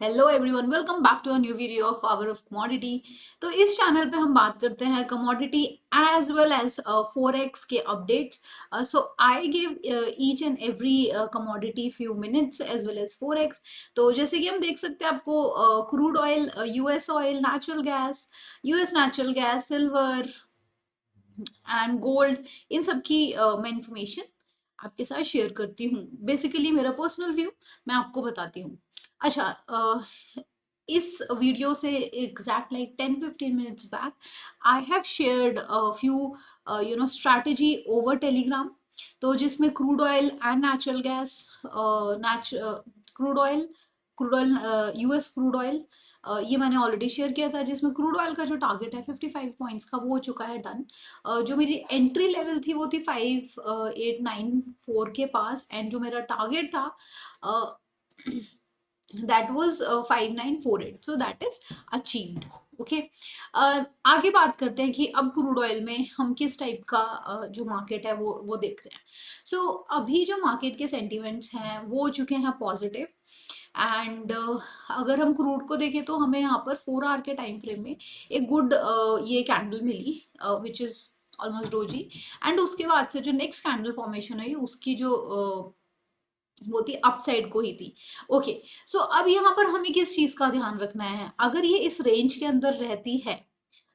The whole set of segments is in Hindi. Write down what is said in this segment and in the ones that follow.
Hello everyone, welcome back to a new video of power of commodity. तो इस चैनल पे हम बात करते हैं commodity as well as forex के updates. So I give each and every commodity few minutes as well as forex. तो जैसे कि हम देख सकते हैं, आपको crude oil, US oil, natural gas, US natural gas, silver and gold, इन सब की मैं इंफॉर्मेशन आपके साथ शेयर करती हूँ। बेसिकली मेरा पर्सनल व्यू मैं आपको बताती हूँ। अच्छा, इस वीडियो से exact like 10-15 minutes back I have shared few strategy over Telegram. तो जिसमें crude oil and natural gas, crude oil crude oil US crude oil, ये मैंने ऑलरेडी शेयर किया था, जिसमें क्रूड ऑयल का जो टारगेट है 55 पॉइंट्स का, वो हो चुका है डन। जो मेरी एंट्री लेवल थी वो थी 5894 के पास, एंड जो मेरा टारगेट था that was 5948, so that is achieved. Okay, आगे बात करते हैं कि अब क्रूड ऑयल में हम किस टाइप का जो मार्केट है वो देख रहे हैं। सो अभी जो मार्केट के सेंटिमेंट्स हैं वो हो चुके हैं पॉजिटिव, एंड अगर हम क्रूड को देखें तो हमें यहाँ पर 4 आवर के टाइम फ्रेम में एक गुड ये कैंडल मिली, which is almost doji. And उसके बाद से जो नेक्स्ट कैंडल फॉर्मेशन हुई उसकी जो वो थी अपसाइड को ही थी। ओके, सो अब यहाँ पर हमें किस चीज का ध्यान रखना है, अगर ये इस रेंज के अंदर रहती है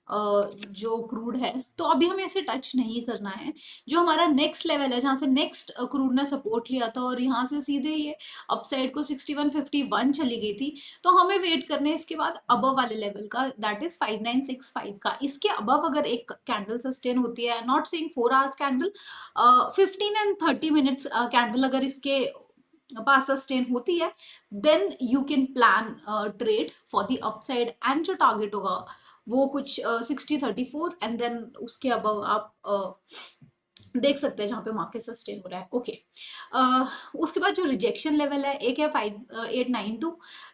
जो क्रूड है, तो अभी हमें इसे टच नहीं करना है। जो हमारा नेक्स्ट लेवल है, जहां से नेक्स्ट क्रूड ने सपोर्ट लिया था और यहाँ से सीधे ये अपसाइड को 6151 चली गई थी, तो हमें वेट करने है इसके बाद अबव वाले लेवल का, दैट इज 5965 का। इसके अबव अगर एक कैंडल सस्टेन होती है, not saying 4 hours candle, 15 and 30 minutes candle अगर इसके पास सस्टेन होती है, then you can plan trade for the upside, and जो टारगेट होगा वो कुछ 6034, एंड देन उसके अबव आप देख सकते हैं जहां पे मार्केट सस्टेन हो रहा है। ओके, उसके बाद जो रिजेक्शन लेवल है, एक है 5892।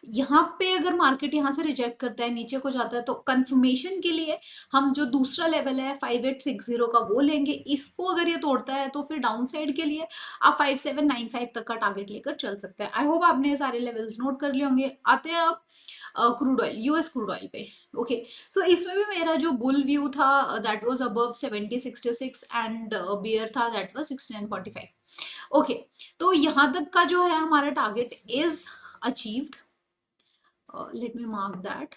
यहाँ पे अगर मार्केट यहाँ से रिजेक्ट करता है, नीचे को जाता है, तो कंफर्मेशन के लिए हम जो दूसरा लेवल है 5860 का वो लेंगे। इसको अगर ये तोड़ता है तो फिर डाउन साइड के लिए आप 5795 तक का टारगेट लेकर चल सकते हैं। आई होप आपने सारे लेवल्स नोट कर लिए होंगे। आते हैं आप crude oil, US crude oil पे। ओके, सो इसमें भी मेरा जो बुल व्यू था that was above 7066, and bear था दैट वाज 6945। ओके, तो यहाँ तक का जो है हमारा target is achieved. Let me mark that.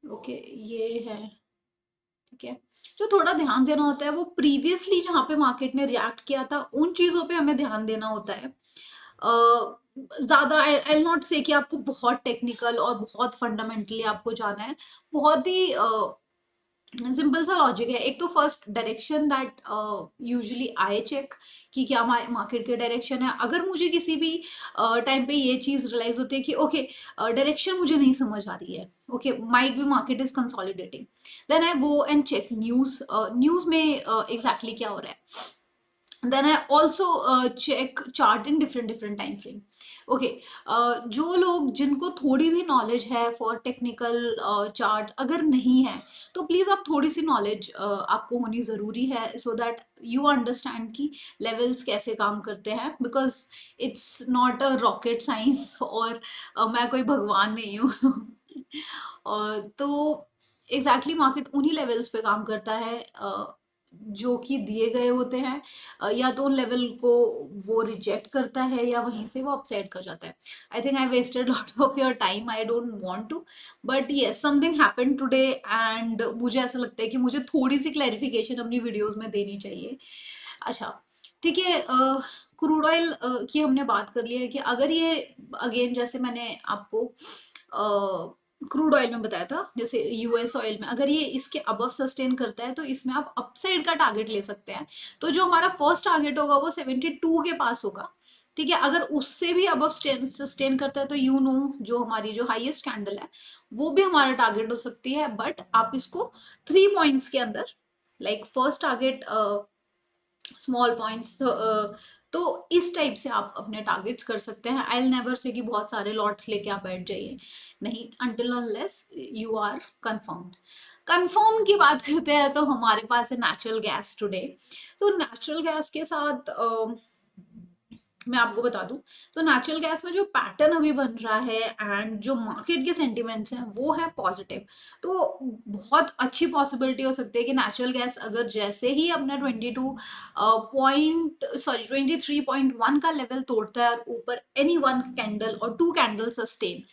Okay, ये है, ठीक है। जो थोड़ा ध्यान देना होता है वो प्रीवियसली जहां पे मार्केट ने रिएक्ट किया था उन चीजों पे हमें ध्यान देना होता है। ज्यादा आई नॉट से कि आपको बहुत टेक्निकल और बहुत फंडामेंटली आपको जाना है। बहुत ही सिंपल सा लॉजिक है। एक तो first direction that usually I check कि क्या मार्केट के डायरेक्शन है। अगर मुझे किसी भी टाइम पे ये चीज रियलाइज होती है कि ओके, डायरेक्शन मुझे नहीं समझ आ रही है, okay, might be market is consolidating, then I go and check news. News में एग्जैक्टली क्या हो रहा है। then I also check chart in different time frame. Okay, जो लोग जिनको थोड़ी भी नॉलेज है फॉर टेक्निकल चार्ट अगर नहीं है, तो प्लीज आप थोड़ी सी नॉलेज आपको होनी जरूरी है, सो दैट यू अंडरस्टैंड कि लेवल्स कैसे काम करते हैं, because it's not a rocket science, और मैं कोई भगवान नहीं हूँ। तो एग्जैक्टली मार्केट उन्हीं लेवल्स पे काम करता है जो कि दिए गए होते हैं। या तो उन लेवल को वो रिजेक्ट करता है या वहीं से वो अपसेट कर जाता है। I think I wasted lot of your time, I don't want to, but yes, something happen today, and मुझे ऐसा लगता है कि मुझे थोड़ी सी क्लैरिफिकेशन अपनी वीडियोस में देनी चाहिए। अच्छा, ठीक है। क्रूड ऑयल की हमने बात कर ली है कि अगर ये अगेन, जैसे मैंने आपको क्रूड ऑयल में बताया था, जैसे यूएस ऑयल में अगर ये इसके अबव सस्टेन करता है तो इसमें आप अपसाइड का टारगेट ले सकते हैं। तो जो हमारा फर्स्ट टारगेट होगा वो 72 के पास होगा, ठीक है। अगर उससे भी अबव सस्टेन करता है तो यू नो जो हमारी जो हाईएस्ट कैंडल है वो भी हमारा टारगेट हो सकती है, बट आप इसको 3 पॉइंट्स के अंदर, like first target small points, तो इस टाइप से आप अपने टारगेट्स कर सकते हैं। आई विल नेवर से कि बहुत सारे लॉट्स लेके आप बैठ जाइए, नहीं, until unless you are confirmed. Confirm की बात करते हैं तो हमारे पास है नेचुरल गैस टुडे। तो नेचुरल गैस के साथ मैं आपको बता दूं, तो नेचुरल गैस में जो पैटर्न अभी बन रहा है एंड जो मार्केट के सेंटिमेंट्स हैं वो है पॉजिटिव। तो बहुत अच्छी पॉसिबिलिटी हो सकती है कि नेचुरल गैस अगर जैसे ही अपना 23.1 का लेवल तोड़ता है और ऊपर एनी वन कैंडल और टू कैंडल सस्टेन,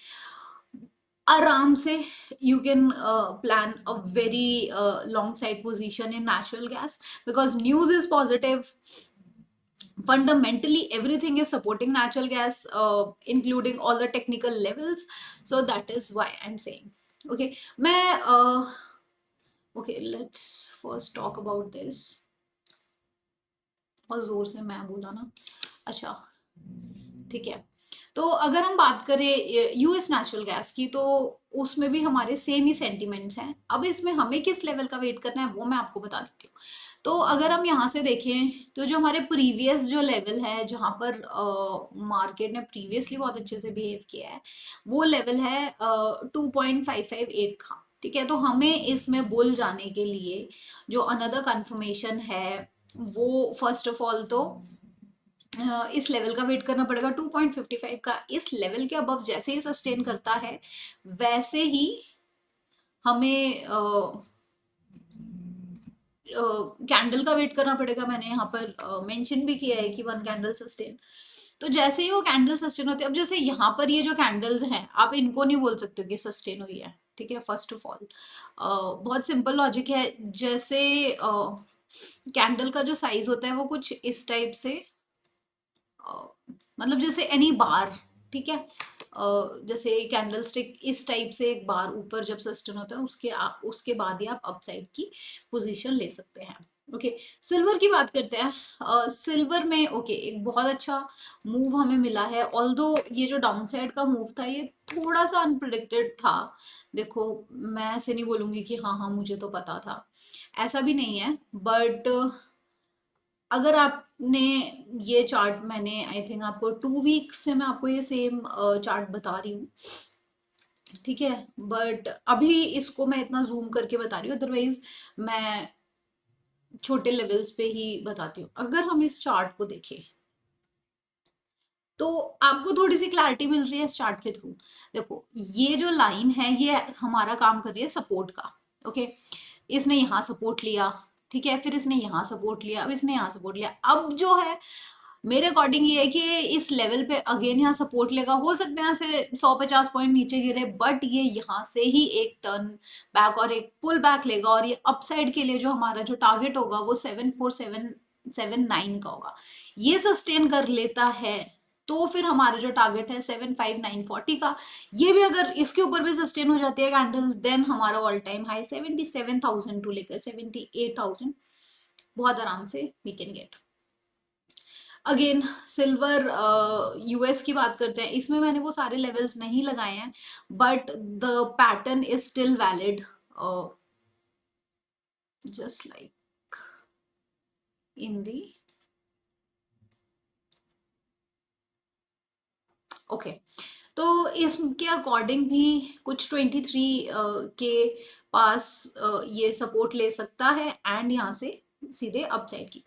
आराम से you can plan a very long side position in natural gas, because news is positive, fundamentally everything is supporting natural gas, including all the technical levels. So that is why I'm saying, okay, मैं okay, let's first talk about this। और जोर से मैं बोला ना, अच्छा, ठीक है। तो अगर हम बात करें यूएस नेचुरल गैस की, तो उसमें भी हमारे सेम ही सेंटिमेंट्स हैं। अब इसमें हमें किस लेवल का वेट करना है वो मैं आपको बता देती हूँ। तो अगर हम यहाँ से देखें, तो जो हमारे प्रीवियस जो लेवल है जहाँ पर मार्केट ने प्रीवियसली बहुत अच्छे से बिहेव किया है, वो लेवल है 2.558 का। ठीक है, तो हमें इसमें बुल जाने के लिए जो अनदर कंफर्मेशन है, वो फर्स्ट ऑफ ऑल तो इस लेवल का वेट करना पड़ेगा 2.55 का। इस लेवल के अबव जैसे ही सस्टेन करता है, वैसे ही हमें कैंडल का वेट करना पड़ेगा। मैंने यहाँ पर मेंशन भी किया है कि वन कैंडल सस्टेन। तो जैसे ही वो कैंडल सस्टेन होती है, अब जैसे यहाँ पर ये जो कैंडल्स हैं, आप इनको नहीं बोल सकते कि सस्टेन हुई है। ठीक है, फर्स्ट ऑफ ऑल बहुत सिंपल लॉजिक है। जैसे कैंडल का जो साइज होता है वो कुछ इस टाइप से, मतलब जैसे एनी बार, ठीक है, जैसे कैंडल स्टिक इस टाइप से एक बार ऊपर जब सस्टेन होता है, उसके बाद ही आप अपसाइड की पोजीशन ले सकते हैं। ओके, सिल्वर की बात करते हैं। सिल्वर में ओके, एक बहुत अच्छा मूव हमें मिला है। ऑल्दो ये जो डाउन साइड का मूव था, ये थोड़ा सा अनप्रिडिक्टेड था। देखो, मैं ऐसे नहीं बोलूंगी कि हाँ हाँ मुझे तो पता था, ऐसा भी नहीं है। बट अगर आपने ये चार्ट, मैंने आई थिंक आपको 2 वीक्स से मैं आपको ये सेम चार्ट बता रही हूँ, ठीक है, बट अभी इसको मैं इतना जूम करके बता रही हूँ, अदरवाइज मैं छोटे लेवल्स पे ही बताती हूँ। अगर हम इस चार्ट को देखें, तो आपको थोड़ी सी क्लैरिटी मिल रही है इस चार्ट के थ्रू। देखो, ये जो लाइन है ये हमारा काम कर रही है सपोर्ट का। ओके, इसने यहाँ सपोर्ट लिया, ठीक है, फिर इसने यहाँ सपोर्ट लिया, अब इसने यहाँ सपोर्ट लिया। अब जो है मेरे अकॉर्डिंग ये है कि इस लेवल पे अगेन यहाँ सपोर्ट लेगा। हो सकते हैं यहाँ से 150 पॉइंट नीचे गिरे, बट ये यहाँ से ही एक टर्न बैक और एक पुल बैक लेगा, और ये अपसाइड के लिए जो हमारा जो टारगेट होगा वो 74779 का होगा। ये सस्टेन कर लेता है तो फिर हमारा जो टारगेट है 75940 का, ये भी अगर इसके ऊपर भी सस्टेन हो जाती है कैंडल, देन हमारा ऑल टाइम हाई 77,000 टू लेकर 78,000 बहुत आराम से we can get. Again silver, US की बात करते हैं, इसमें मैंने वो सारे लेवल्स नहीं लगाए हैं, but the pattern is still valid, just like in the. Okay, तो इसके अकॉर्डिंग भी कुछ 23 के पास ये सपोर्ट ले सकता है, एंड यहाँ से सीधे अपसाइड की।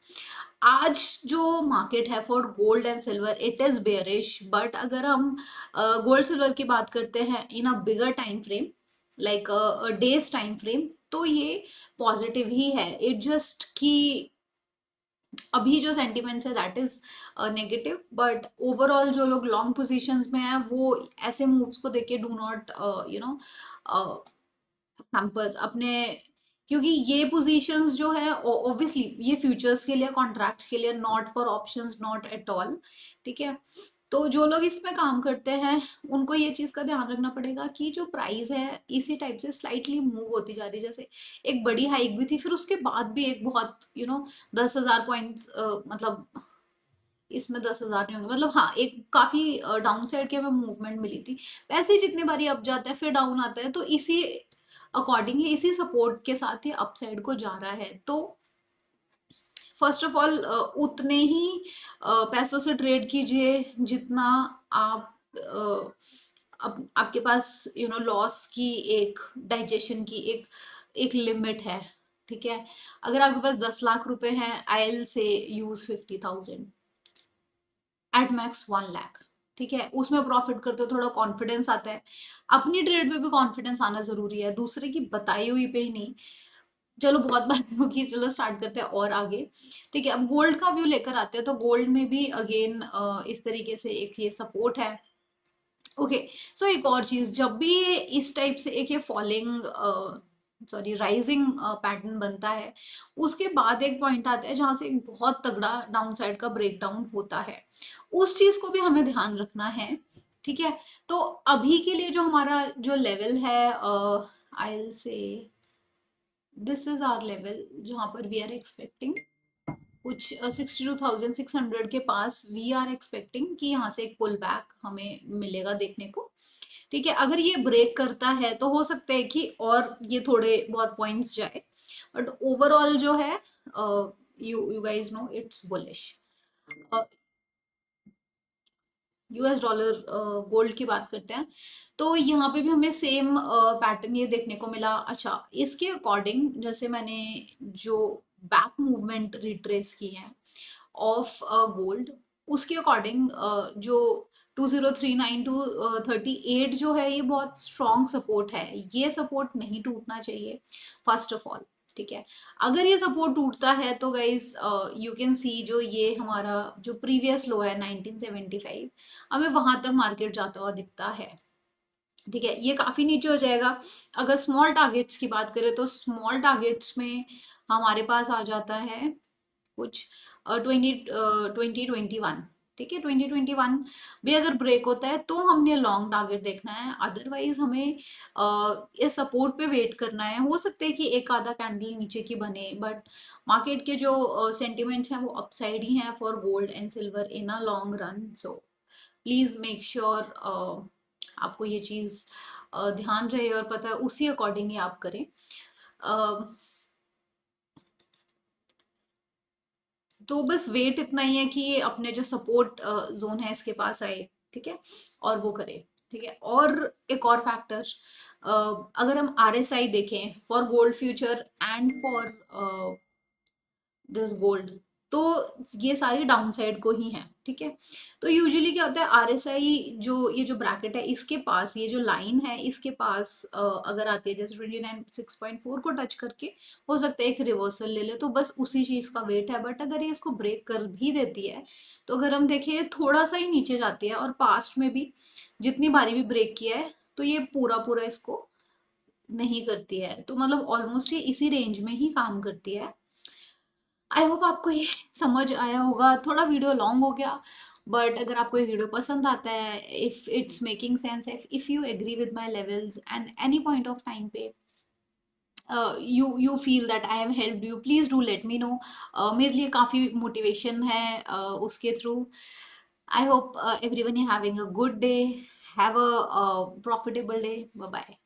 आज जो मार्केट है for gold and silver, it is bearish, but अगर हम गोल्ड सिल्वर की बात करते हैं in a bigger time frame, like days time frame, तो ये पॉजिटिव ही है। इट जस्ट कि अभी जो सेंटिमेंट्स है that is negative, but overall जो लोग लॉन्ग पोजीशंस में हैं वो ऐसे मूव्स को देख के do not you know hamper अपने, क्योंकि ये पोजीशंस जो है ऑब्वियसली ये फ्यूचर्स के लिए, कॉन्ट्रैक्ट्स के लिए, not for options, not at all. ठीक है, तो जो लोग इसमें काम करते हैं उनको ये चीज का ध्यान रखना पड़ेगा कि जो प्राइस है इसी टाइप से स्लाइटली मूव होती जा रही है। जैसे एक बड़ी हाइक भी थी, फिर उसके बाद भी एक बहुत 10,000 पॉइंट्स, मतलब इसमें 10,000 नहीं होंगे, मतलब हाँ एक काफी डाउन साइड के में मूवमेंट मिली थी। वैसे ही जितने बारी अप जाता है फिर डाउन आता है, तो इसी अकॉर्डिंग ही, इसी सपोर्ट के साथ ही अपसाइड को जा रहा है। तो फर्स्ट ऑफ ऑल उतने ही पैसों से ट्रेड कीजिए जितना आप आपके पास लॉस की एक डाइजेशन की एक लिमिट है। ठीक है, अगर आपके पास 10 लाख रुपए हैं, आई एल से यूज 50,000 एट मैक्स 1 लाख। ठीक है, उसमें प्रॉफिट करते हो, थोड़ा कॉन्फिडेंस आता है। अपनी ट्रेड पे भी कॉन्फिडेंस आना जरूरी है, दूसरे की बताई हुई पे ही नहीं। चलो बहुत बात होगी, चलो स्टार्ट करते हैं और आगे। ठीक है, अब गोल्ड का व्यू लेकर आते हैं। तो गोल्ड में भी अगेन इस तरीके से एक ये सपोर्ट है। ओके, सो एक और चीज, जब भी ये इस टाइप से एक ये फॉलिंग सॉरी राइजिंग पैटर्न बनता है, उसके बाद एक पॉइंट आता है जहां से एक बहुत तगड़ा डाउन साइड का ब्रेकडाउन होता है। उस चीज को भी हमें ध्यान रखना है। ठीक है, तो अभी के लिए जो हमारा जो लेवल है, I will say this is our level जहां पर वी आर एक्सपेक्टिंग कुछ 62,600 के पास वी आर एक्सपेक्टिंग कि यहाँ से एक पुल बैक हमें मिलेगा देखने को। ठीक है, अगर ये ब्रेक करता है तो हो सकता है कि और ये थोड़े बहुत पॉइंट्स जाए, बट ओवरऑल जो है you you guys know it's bullish. US dollar gold की बात करते हैं, तो यहाँ पे भी हमें सेम पैटर्न ये देखने को मिला। अच्छा, इसके अकॉर्डिंग जैसे मैंने जो बैक मूवमेंट रिट्रेस की है ऑफ गोल्ड, उसके अकॉर्डिंग जो 2039 टू 38 जो है ये बहुत स्ट्रॉन्ग सपोर्ट है। ये सपोर्ट नहीं टूटना चाहिए फर्स्ट ऑफ ऑल। ठीक है, अगर ये सपोर्ट टूटता है तो गाइज यू कैन सी जो ये हमारा जो प्रीवियस लो है 1975, हमें वहां तक मार्केट जाता हुआ दिखता है। ठीक है, ये काफी नीचे हो जाएगा। अगर स्मॉल टारगेट्स की बात करें तो स्मॉल टारगेट्स में हमारे पास आ जाता है कुछ 2021। ठीक है, 2021 भी अगर ब्रेक होता है तो हमने लॉन्ग टारगेट देखना है, अदरवाइज हमें इस सपोर्ट पे वेट करना है। हो सकता है कि एक आधा कैंडल नीचे की बने, बट मार्केट के जो सेंटिमेंट्स हैं वो अपसाइड ही हैं for gold and silver in a long run. So please make sure आपको ये चीज ध्यान रहे और पता है, उसी अकॉर्डिंग ही आप करें। तो बस वेट इतना ही है कि ये अपने जो सपोर्ट जोन है इसके पास आए। ठीक है, और वो करे। ठीक है, और एक और फैक्टर, अगर हम आरएसआई देखें for gold future and for this gold, तो ये सारी डाउन साइड को ही है। ठीक है, तो यूजुअली क्या होता है, आरएसआई जो ये जो ब्रैकेट है इसके पास, ये जो लाइन है इसके पास अगर आती है जैसे 29.6.4 को टच करके, हो सकता है एक रिवर्सल ले ले, तो बस उसी चीज का वेट है। बट अगर ये इसको ब्रेक कर भी देती है, तो अगर हम देखें थोड़ा सा ही नीचे जाती है, और पास्ट में भी जितनी बारी भी ब्रेक किया है तो ये पूरा पूरा इसको नहीं करती है, तो मतलब ऑलमोस्ट ये इसी रेंज में ही काम करती है। आई होप आपको ये समझ आया होगा। थोड़ा वीडियो लॉन्ग हो गया, बट अगर आपको ये वीडियो पसंद आता है, if it's making sense, if you agree with my levels and any point of time पे you feel that I have helped you, please do let me know. मेरे लिए काफी मोटिवेशन है उसके through. I hope everyone is having a good day, have a profitable day. Bye bye.